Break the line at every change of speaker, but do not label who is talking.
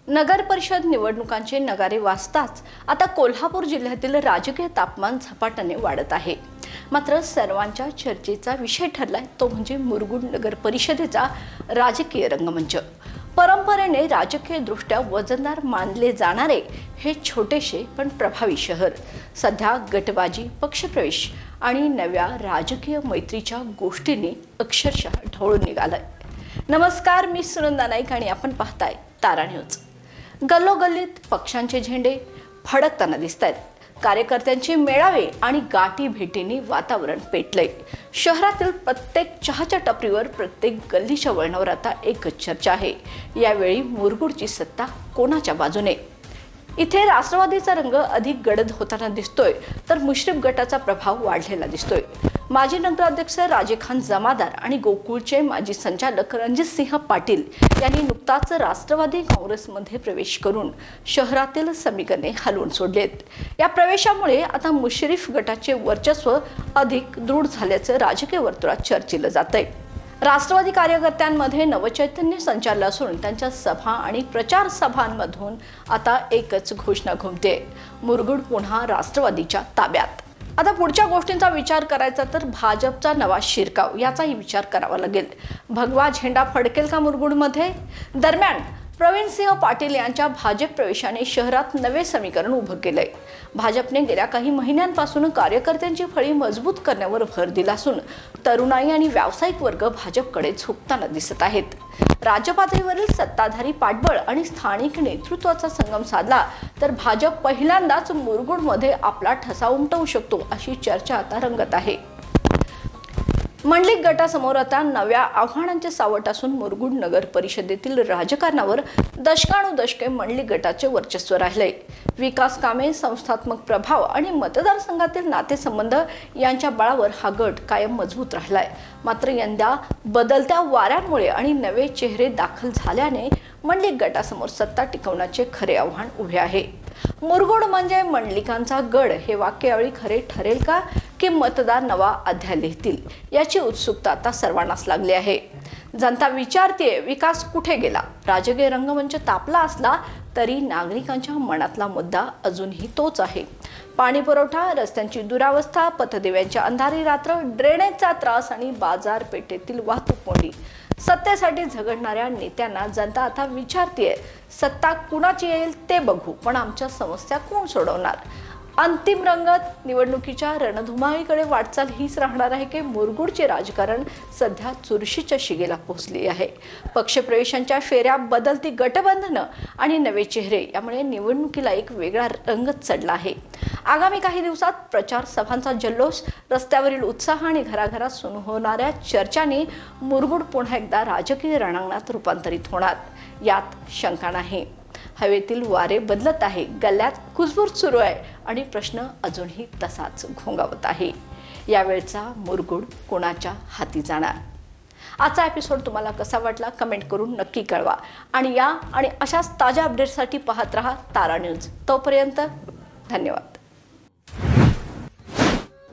नगर परिषद निवडणुकांचे नगारे वाजताच आता कोल्हापूर जिल्ह्यातील राजकीय तापमान झपाट्याने वाढत आहे। मात्र सर्वांच्या चर्चेचा विषय ठरलाय तो म्हणजे मुरगुड नगर परिषदेचा राजकीय रंगमंच। परंपरेने राजकीय दृष्ट्या वजनदार मानले जाणारे हे छोटेशे पण प्रभावी शहर सध्या गटबाजी, पक्षप्रवेश आणि नव्या राजकीय मैत्रीच्या गोष्टींनी अक्षरशः ढवळून निघालंय। नमस्कार, मी सुनंदा नाईक आणि आपण पाहताय तारा न्यूज। गल्लोगल्लीत पक्षांचे झेंडे फडकताना दिसतायत। कार्यकर्त्यांचे मेळावे आणि गाठी भेटींनी वातावरण पेटलंय। शहरातील प्रत्येक चहाच्या टपरीवर, प्रत्येक गल्लीच्या वळणावर आता एकच चर्चा आहे, यावेळी मुरगुडची सत्ता कोणाच्या बाजूने। इथे राष्ट्रवादीचा रंग अधिक गडद होताना दिसतोय, तर मुश्रीफ गटाचा प्रभाव वाढलेला दिसतोय। माजी नगराध्यक्ष राजेखान जमादार आणि गोकुळचे माजी संचालक रणजितसिंह पाटील यांनी नुकताच राष्ट्रवादी काँग्रेसमध्ये प्रवेश करून शहरातील समीकरणे हलवून सोडलेत। या प्रवेशामुळे आता मुश्रीफ गटाचे वर्चस्व अधिक दृढ झाल्याचं राजकीय वर्तुळात चर्चिलं जातंय। राष्ट्रवादी कार्यकर्त्यांमध्ये नवचैतन्य संचारलं असून त्यांच्या सभा आणि प्रचार सभांमधून आता एकच घोषणा घुमते, मुरगुड पुन्हा राष्ट्रवादीच्या ताब्यात। आता पुढच्या गोष्टींचा विचार करायचा तर भाजपचा नवा शिरकाव याचाही विचार करावा लागेल। भगवा झेंडा फडकेल का मुरगुडमध्ये? दरम्यान प्रवीणसिंह पाटील यांच्या भाजप प्रवेशाने शहरात नवे समीकरण उभं केलंय। भाजपने गेल्या काही महिन्यांपासून कार्यकर्त्यांची फळी मजबूत करण्यावर भर दिला असून तरुणाई आणि व्यावसायिक वर्ग भाजपकडे झुकताना दिसत आहेत। राज्य पातळीवरील सत्ताधारी पाठबळ आणि स्थानिक नेतृत्वाचा संगम साधला तर भाजप पहिल्यांदाच मुरगुडमध्ये आपला ठसा उमटवू शकतो, अशी चर्चा आता रंगत आहे। मंडलिक गटासमोर आता नव्या आव्हानांचे सावट असून मुरगुड नगर परिषदेतील राजकारणावर दशकानुदशके मंडलिक गटाचे वर्चस्व राहिलंय। विकास कामे, संस्थात्मक प्रभाव आणि मतदारसंघातील नातेसंबंध यांच्या बळावर हा गट कायम मजबूत राहिलाय। मात्र यंदा बदलत्या वाऱ्यांमुळे आणि नवे चेहरे दाखल झाल्याने मंडलिक गटासमोर सत्ता टिकवण्याचे खरे आव्हान उभे आहे। मुरगुड म्हणजे मंडलिकांचा गड हे वाक्य यावेळी खरे ठरेल का, की मतदार नवा अध्याय लिहितील, याची उत्सुकता आता सर्वांनाच लागली आहे। जनता विचारते विकास कुठे गेला? राजकीय रंगमंच तापला असला तरी नागरिकांच्या मनातला मुद्दा अजूनही तोच आहे। पाणी पुरवठा, रस्त्यांची दुरावस्था, पथदिव्यांच्या अंधारी रात्र, ड्रेनेजचा त्रास आणि बाजारपेठेतील वाहतूक कोंडी। सत्तेसाठी झगडणाऱ्या नेत्यांना जनता आता विचारते, सत्ता कुणाची येईल ते बघू, पण आमच्या समस्या कोण सोडवणार? अंतिम रंगत निवडणुकीच्या रणधुमाळीकडे वाटचाल हीच राहणार आहे की मुरगुडचे राजकारण सध्या चुरशीच्या शिगेला पोहोचले आहे। पक्षप्रवेशांच्या फेऱ्या, बदलती गटबंधनं आणि नवे चेहरे यामुळे निवडणुकीला एक वेगळा रंग चढला आहे। आगामी काही दिवसात प्रचार सभांचा जल्लोष, रस्त्यावरील उत्साह आणि घराघरात सुरू होणाऱ्या चर्चांनी मुरगुड पुन्हा एकदा राजकीय रणांगणात रूपांतरित होणार, यात शंका नाही। हवेतील वारे बदलत आहे, गल्ल्यात कुजबूज सुरू आहे आणि प्रश्न अजूनही तसाच घोंगावत आहे। यावेळचा मुरगुड कोणाच्या हाती जाणार? आजचा एपिसोड तुम्हाला कसा वाटला कमेंट करून नक्की कळवा आणि अशाच ताज्या अपडेट्ससाठी पाहत रहा तारा न्यूज। तोपर्यंत धन्यवाद।